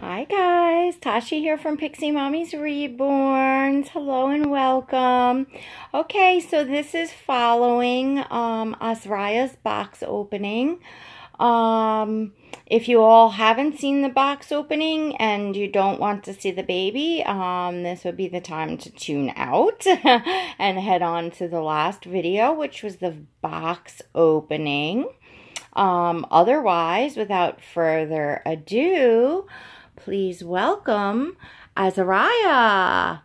Hi guys, Tashi here from Pixie Mommy's Reborn. Hello and welcome. Okay, so this is following Asriel's box opening. If you all haven't seen the box opening and you don't want to see the baby, this would be the time to tune out and head on to the last video, which was the box opening. Otherwise, without further ado, please welcome Asriel.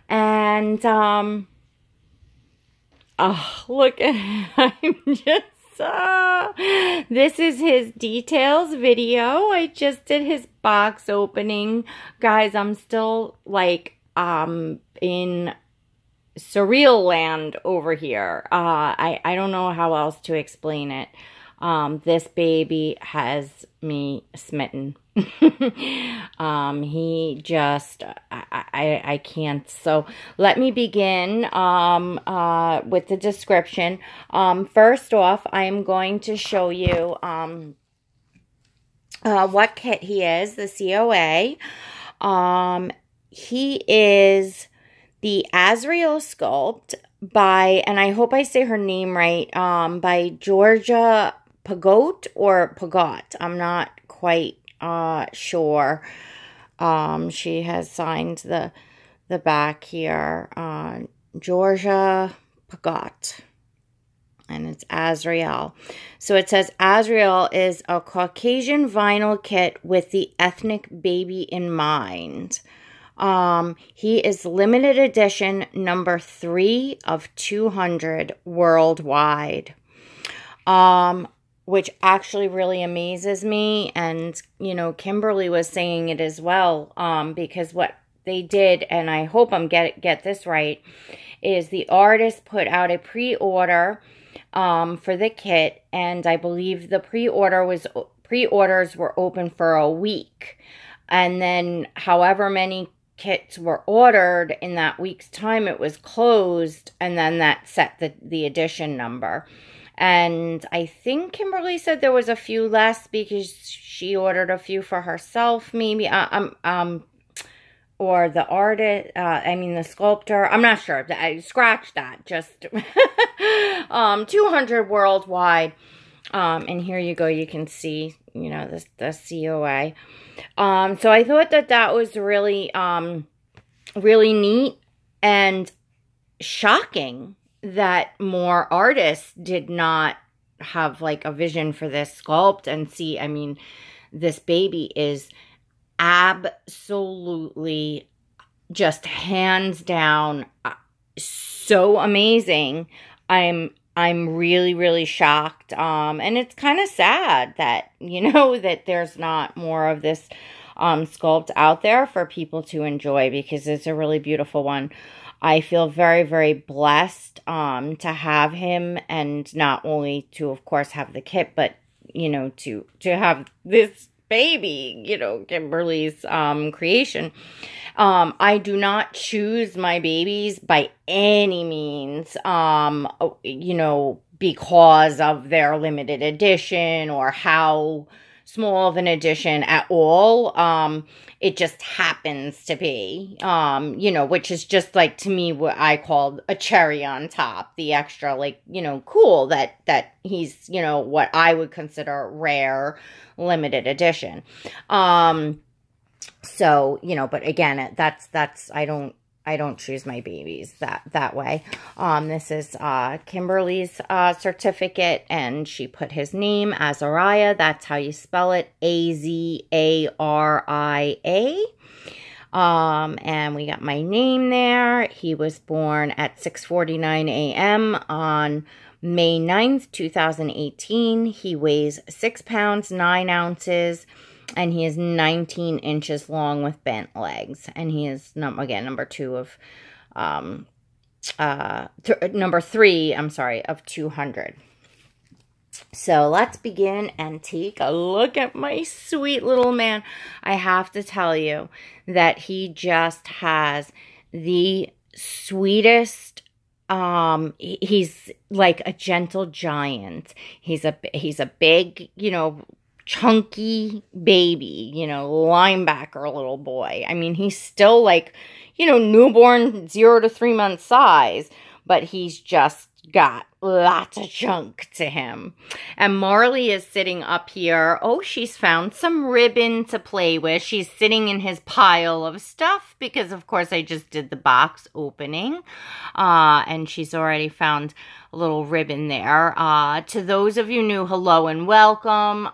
And, oh, look at him. I'm just, this is his details video. I just did his box opening. Guys, I'm still, like, in surreal land over here. I don't know how else to explain it. This baby has me smitten. He just, I can't. So let me begin, with the description. First off, I'm going to show you, what kit he is, the COA. He is the Asriel sculpt by, and I hope I say her name right, by Jorgia Pigott or Pigott. I'm not quite sure. She has signed the back here. Jorgia Pigott. And it's Asriel. So it says Asriel is a Caucasian vinyl kit with the ethnic baby in mind. He is limited edition number 3 of 200 worldwide. Which actually really amazes me. And, you know, Kymberlee was saying it as well, because what they did, and I hope I'm get this right, is the artist put out a pre-order for the kit, and I believe the pre-orders were open for a week. And then however many kits were ordered in that week's time, it was closed, and then that set the edition number. And I think Kymberlee said there was a few less because she ordered a few for herself, maybe. Or the artist, the sculptor. I'm not sure. I scratched that. Just 200 worldwide. And here you go. You can see, you know, the COA. So I thought that was really, really neat and shocking that more artists did not have like a vision for this sculpt. And see, I mean, this baby is absolutely just hands down so amazing. I'm really, really shocked. And it's kind of sad that, you know, that there's not more of this sculpt out there for people to enjoy, because it's a really beautiful one. I feel very, very blessed to have him, and not only to, of course, have the kit, but, you know, to have this baby, you know, Kymberlee's creation. I do not choose my babies by any means, you know, because of their limited edition or how small of an edition at all. It just happens to be, you know, which is just like, to me, what I call a cherry on top, the extra, like, you know, cool that he's, you know, what I would consider rare, limited edition. So, you know, but again, that's, I don't choose my babies that way. This is Kymberlee's certificate, and she put his name, Asriel. That's how you spell it, Azaria. And we got my name there. He was born at 6:49 a.m. on May 9th, 2018. He weighs 6 pounds, 9 ounces. And he is 19 inches long with bent legs. And he is, again, number 3, I'm sorry, of 200. So let's begin and take a look at my sweet little man. I have to tell you that he just has the sweetest, he's like a gentle giant. He's a big, you know, chunky baby, you know, linebacker little boy. I mean, he's still like, you know, newborn 0 to 3 month size, but he's just got lots of chunk to him. And Marley is sitting up here. Oh, she's found some ribbon to play with. She's sitting in his pile of stuff because, of course, I just did the box opening. And she's already found a little ribbon there. To those of you new, hello and welcome.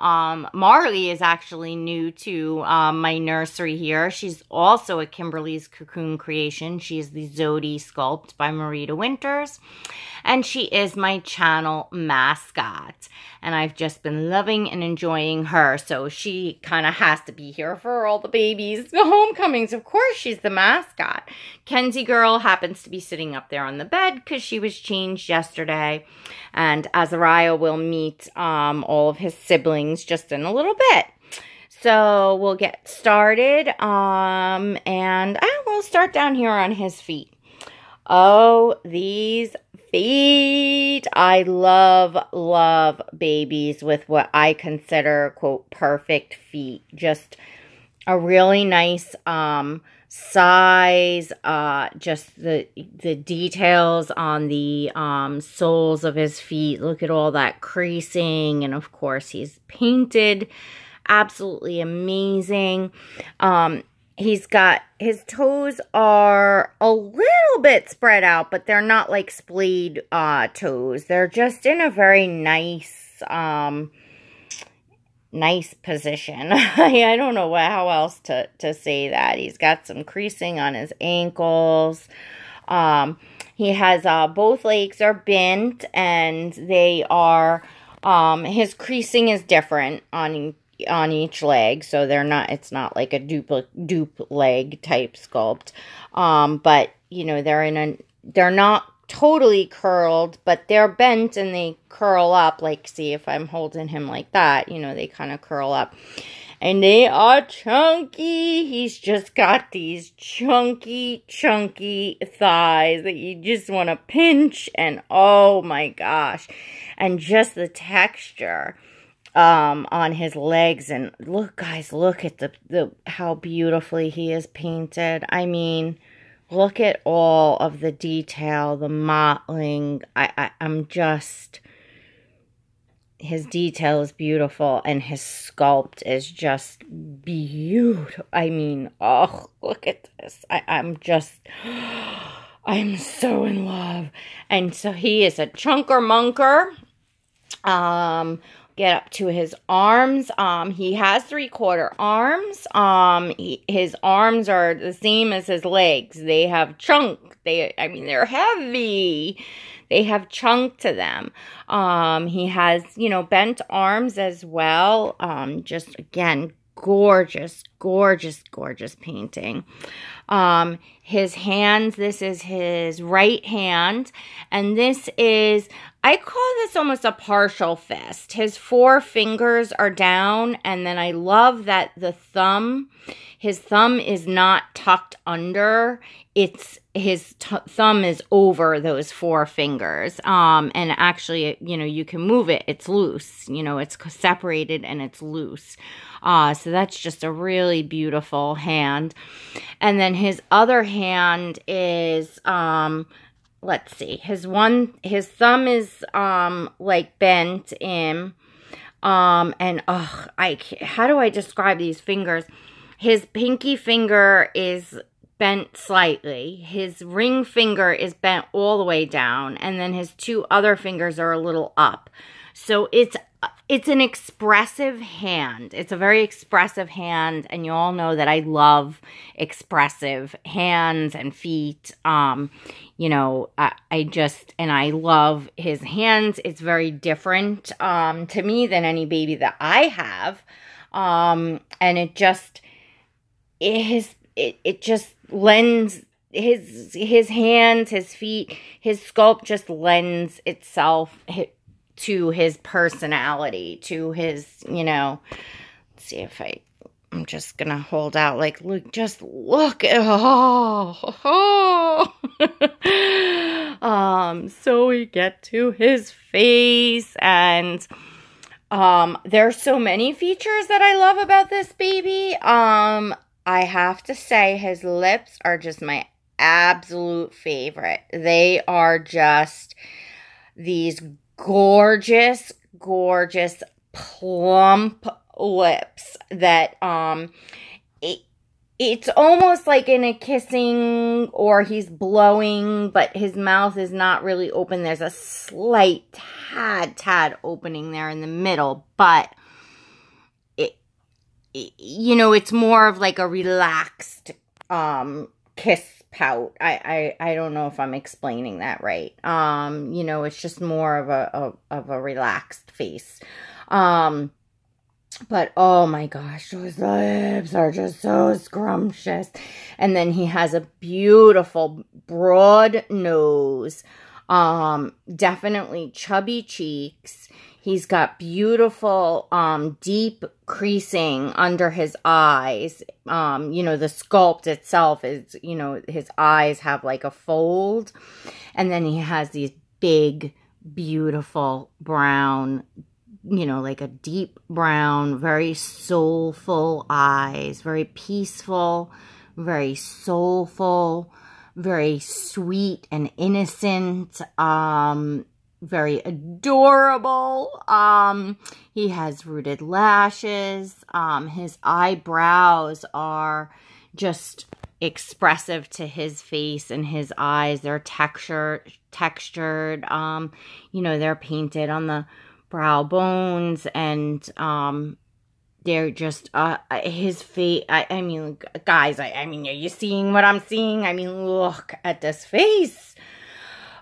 Marley is actually new to my nursery here. She's also a Kymberlee's Cocoon creation. She is the Zodi Sculpt by Marita Winters. And she is my channel mascot. And I've just been loving and enjoying her. So she kind of has to be here for all the babies' homecomings. Of course, she's the mascot. Kenzie girl happens to be sitting up there on the bed because she was changed yesterday. And Asriel will meet all of his siblings just in a little bit. So we'll get started. And we'll start down here on his feet. Oh, these feet. I love babies with what I consider, quote, perfect feet. Just a really nice size, just the details on the soles of his feet. Look at all that creasing, and of course he's painted. Absolutely amazing. He's got, his toes are a little bit spread out, but they're not like splayed toes. They're just in a very nice, nice position. I don't know how else to say that. He's got some creasing on his ankles. He has, both legs are bent, and they are, his creasing is different on each leg, so they're not, it's not like a dupe leg type sculpt, but you know, they're not totally curled, but they're bent and they curl up. Like, see, if I'm holding him like that, you know, they kind of curl up, and they are chunky. He's just got these chunky thighs that you just want to pinch, and oh my gosh, and just the texture on his legs. And look, guys, look at the how beautifully he is painted. I mean, look at all of the detail, the mottling. I'm just, his detail is beautiful, and his sculpt is just beautiful. I mean, oh, look at this. I'm so in love. And so he is a chunker munker. Get up to his arms. He has 3/4 arms. His arms are the same as his legs. They have chunk. I mean, they're heavy. They have chunk to them. He has, you know, bent arms as well. Just, again, gorgeous painting. His hands, this is his right hand, and this is, I call this almost a partial fist. His 4 fingers are down, and then I love that the thumb, his thumb is not tucked under. It's, his thumb is over those 4 fingers. And actually, you know, you can move it. It's loose. You know, it's separated and it's loose. So that's just a really beautiful hand. And then his other hand is, let's see, his thumb is, like bent in, and, how do I describe these fingers? His pinky finger is bent slightly. His ring finger is bent all the way down, and then his 2 other fingers are a little up. So it's an expressive hand. It's a very expressive hand, and you all know that I love expressive hands and feet. You know, I love his hands. It's very different to me than any baby that I have. And it just lends, his hands, his feet, his sculpt just lends itself to his personality, to his, you know, let's see if I'm just gonna hold out, like, look, just look at, so we get to his face, and There's so many features that I love about this baby. I have to say his lips are just my absolute favorite. They are just these gorgeous, gorgeous, plump lips that, it's almost like in a kissing or he's blowing, but his mouth is not really open. There's a slight tad opening there in the middle, but you know, it's more of like a relaxed kiss pout. I don't know if I'm explaining that right. You know, it's just more of a relaxed face. But oh my gosh, those lips are just so scrumptious. And then he has a beautiful broad nose. Definitely chubby cheeks. He's got beautiful, deep creasing under his eyes. You know, the sculpt itself is, you know, his eyes have like a fold. And then he has these big, beautiful brown, you know, like a deep brown, very soulful eyes. Very peaceful, very soulful, very sweet and innocent. Very adorable. He has rooted lashes. His eyebrows are just expressive to his face and his eyes. They're textured. You know, they're painted on the brow bones, and they're just his face. I mean, guys, I mean, are you seeing what I'm seeing? I mean, look at this face.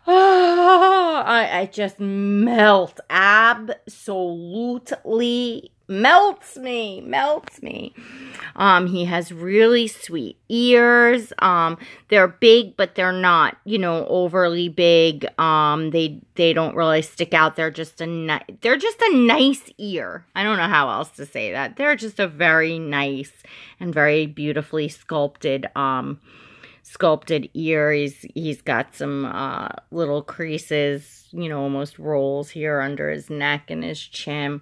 Oh, I just melt. Absolutely melts me. He has really sweet ears. They're big, but they're not, you know, overly big. They don't really stick out. They're just a nice ear. I don't know how else to say that. They're just a very nice and very beautifully sculpted ear. He's got some little creases, you know, almost rolls here under his neck and his chin.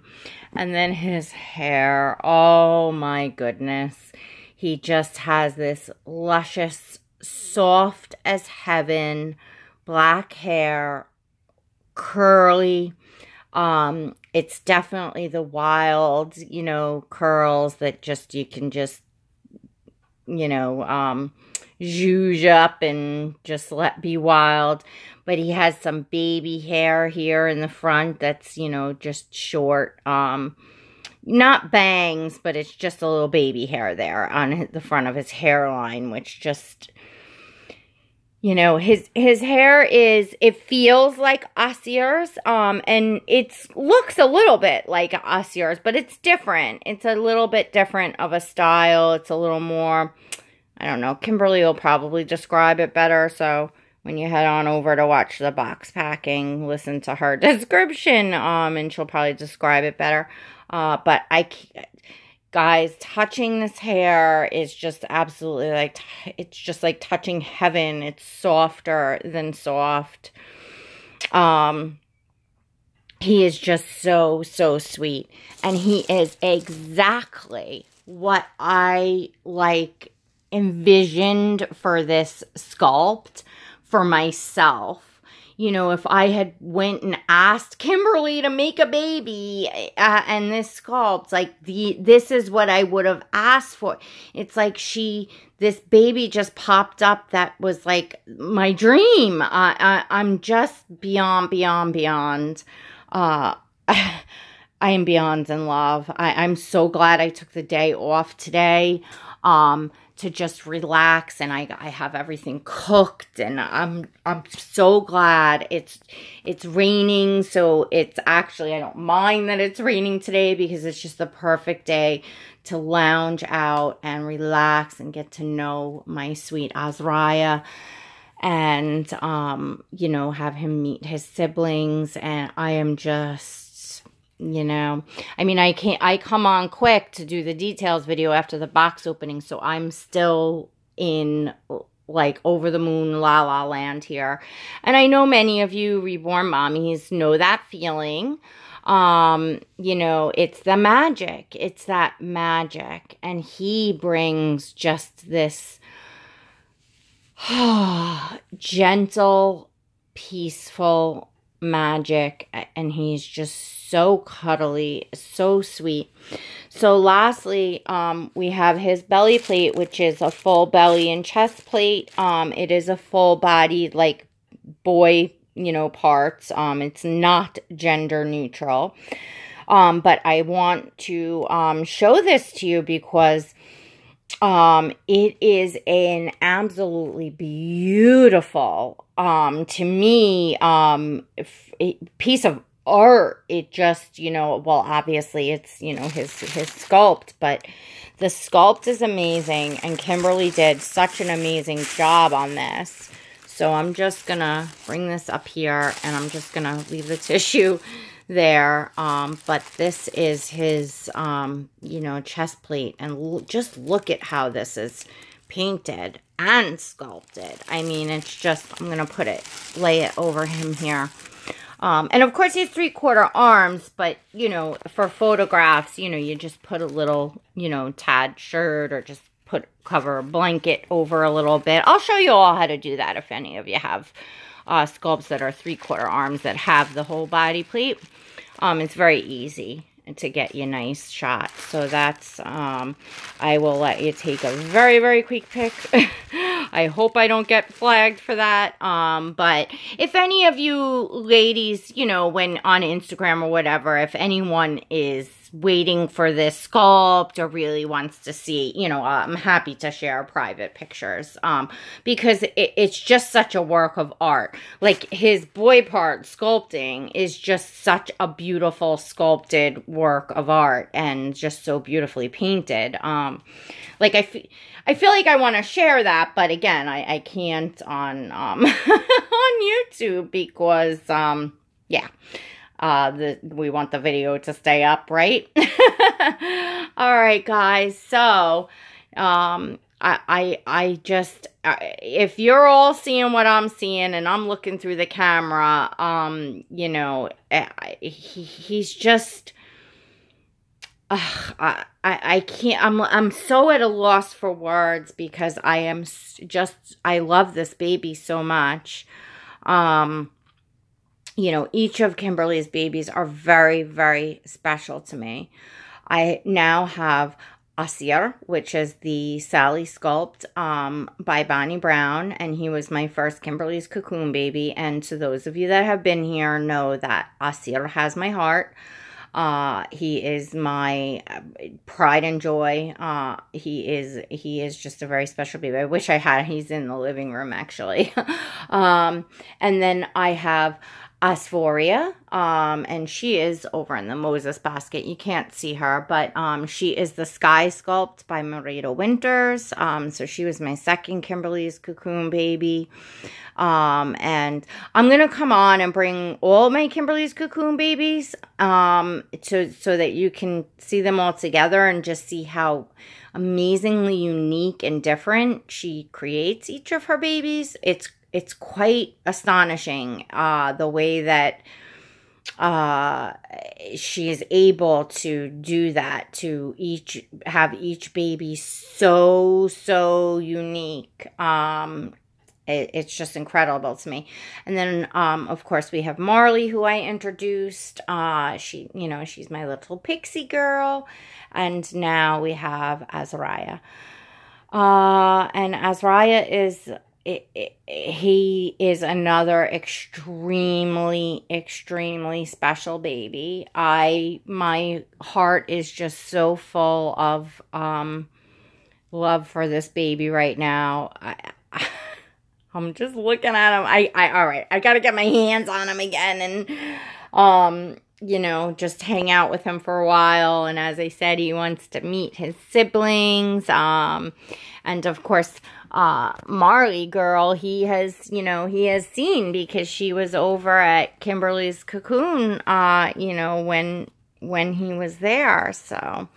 And then his hair, oh my goodness. He just has this luscious, soft as heaven, black hair, curly. It's definitely the wild, you know, curls that just, you can just, you know, zhuzh up and just let be wild. But he has some baby hair here in the front that's, you know, just short. Not bangs, but it's just a little baby hair there on the front of his hairline, which just, you know, his hair is, it feels like Asriel's, and it looks a little bit like Asriel's, but it's different. It's a little bit different of a style. It's a little more, I don't know, Kymberlee will probably describe it better, so when you head on over to watch the box packing, listen to her description, and she'll probably describe it better. But guys, touching this hair is just absolutely like, it's just like touching heaven. It's softer than soft. He is just so, so sweet. And he is exactly what I like envisioned for this sculpt for myself. You know, if I had went and asked Kymberlee to make a baby and this sculpt, like this is what I would have asked for. It's like this baby just popped up that was like my dream. I'm just beyond. I am beyond in love. I'm so glad I took the day off today. To just relax, and I have everything cooked, and I'm so glad it's raining, so it's actually, I don't mind that it's raining today because it's just the perfect day to lounge out and relax and get to know my sweet Asriel, and you know, have him meet his siblings. And I am just, you know, I mean, I come on quick to do the details video after the box opening, so I'm still in like over the moon la la land here. And I know many of you Reborn mommies know that feeling. You know, it's the magic. It's that magic. And he brings just this gentle, peaceful magic. And he's just so cuddly, so sweet. So lastly, we have his belly plate, which is a full belly and chest plate. It is a full body, like boy, you know, parts. It's not gender neutral. But I want to show this to you because it is an absolutely beautiful, to me, piece of art. It just, you know, well, obviously it's, you know, his sculpt, but the sculpt is amazing, and Kymberlee did such an amazing job on this. So I'm just gonna bring this up here, and I'm just gonna leave the tissue there. But this is his, you know, chest plate, and just look at how this is painted and sculpted. I mean, it's just, I'm gonna lay it over him here. And of course, he has 3/4 arms, but, you know, for photographs, you know, you just put a little, you know, tad shirt, or just cover a blanket over a little bit. I'll show you all how to do that if any of you have sculpts that are 3/4 arms that have the whole body plate. It's very easy to get you nice shot. So that's, I will let you take a very, very quick pic. I hope I don't get flagged for that. But if any of you ladies, you know, when on Instagram or whatever, if anyone is waiting for this sculpt or really wants to see, you know, I'm happy to share private pictures, because it's just such a work of art. Like, his boy part sculpting is just such a beautiful sculpted work of art, and just so beautifully painted. Like, I feel like I want to share that, but again, I can't on on YouTube because yeah. We want the video to stay up, right? All right, guys. So, I just, if you're all seeing what I'm seeing, and I'm looking through the camera, you know, he's just, I can't, I'm so at a loss for words, because I love this baby so much. You know, each of Kymberlee's babies are very, very special to me. I now have Asriel, which is the Sally sculpt by Bonnie Brown, and he was my first Kymberlee's Cocoon baby. And to those of you that have been here know that Asriel has my heart. He is my pride and joy. He is just a very special baby. I wish he's in the living room, actually. And then I have Asriel, and she is over in the Moses basket. You can't see her, but she is the Sky sculpt by Marita Winters. So she was my second Kymberlee's Cocoon baby. And I'm going to come on and bring all my Kymberlee's Cocoon babies, so that you can see them all together and just see how amazingly unique and different she creates each of her babies. It's quite astonishing, the way that she is able to do that, to have each baby so unique. It's just incredible to me. And then, of course, we have Marley, who I introduced. She's my little pixie girl. And now we have Asriel. And Asriel is... he is another extremely special baby. My heart is just so full of love for this baby right now. I'm just looking at him. All right, I gotta get my hands on him again, and you know, just hang out with him for a while. And as I said, he wants to meet his siblings. And of course, Marley girl, he has seen, because she was over at Kymberlee's Cocoon, you know, when he was there. So,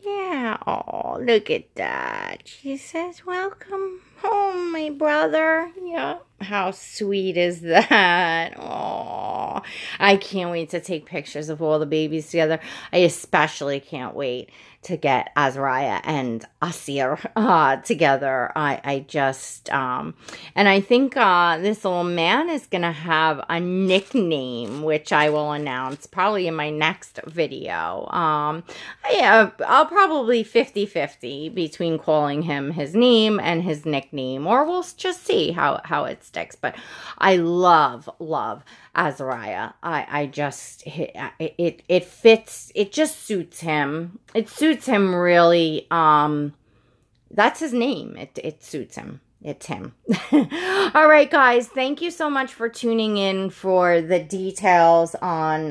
yeah. Oh, look at that. She says, "Welcome home, my brother." Yeah. How sweet is that? Oh, I can't wait to take pictures of all the babies together. I especially can't wait to get Asriel and Asriel together. I just, and I think this little man is going to have a nickname, which I will announce probably in my next video. Yeah, I'll probably 50-50 between calling him his name and his nickname, or we'll just see how it sticks. But I love Asriel. I just, it fits, it just suits him. It suits him really. That's his name. It suits him. It's him. All right, guys. Thank you so much for tuning in for the details on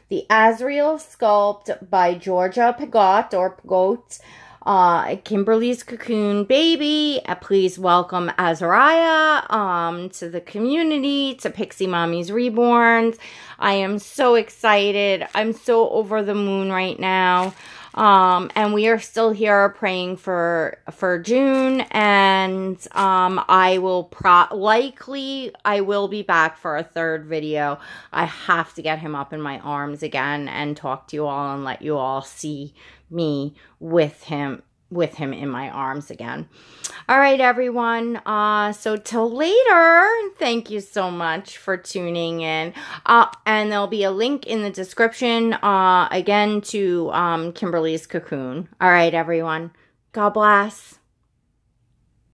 the Asriel sculpt by Jorgia Pigott or Pigott. Kymberlee's Cocoon baby. Please welcome Asriel to the community, to Pixie Mommy's Reborns. I am so excited. I'm so over the moon right now. And we are still here praying for June, and I will I will be back for a third video. I have to get him up in my arms again and talk to you all and let you all see me with him in my arms again. All right, everyone. So till later. Thank you so much for tuning in. And there'll be a link in the description again to Kymberlee's Cocoon. All right, everyone. God bless.